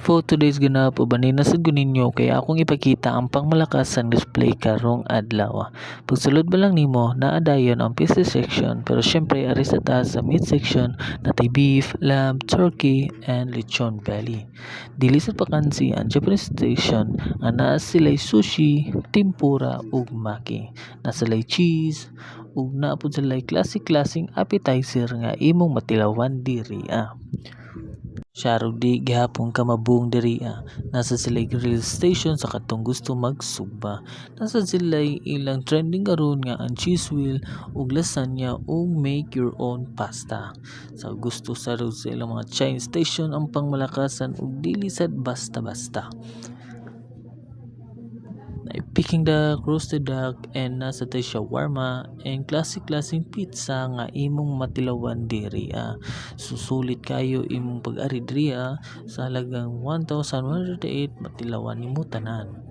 For today's ganap ubanin na sad ninyo kaya akong ipakita ang pangmalakas sang display karong adlaw. Pagsulod ba lang nimo naa dayon ang pieces section pero syempre ari sa taas sa meat section natay beef, lamb, turkey and lechon belly. Dili sa pakansi ang Japanese section ana sila'y sushi, tempura ug maki. Nasalay cheese ug naapod sila'y classic appetizer nga imong matilawan diri. Syarog di gihapon ka mabuong diri. Nasa sila'y grill station sa katong gusto magsugba. Nasa sila'y ilang trending karon nga ang cheese wheel ug lasagna ug make your own pasta. Sa gusto sa ilang mga Chinese station ang pangmalakasan ug dili sad basta-basta. Peking duck, roasted duck, and nasa tay shawarma and classic pizza nga imong matilawan diri. Susulit kayo imong pag-ari diri sa halagang 1,108 matilawan nimo tanan.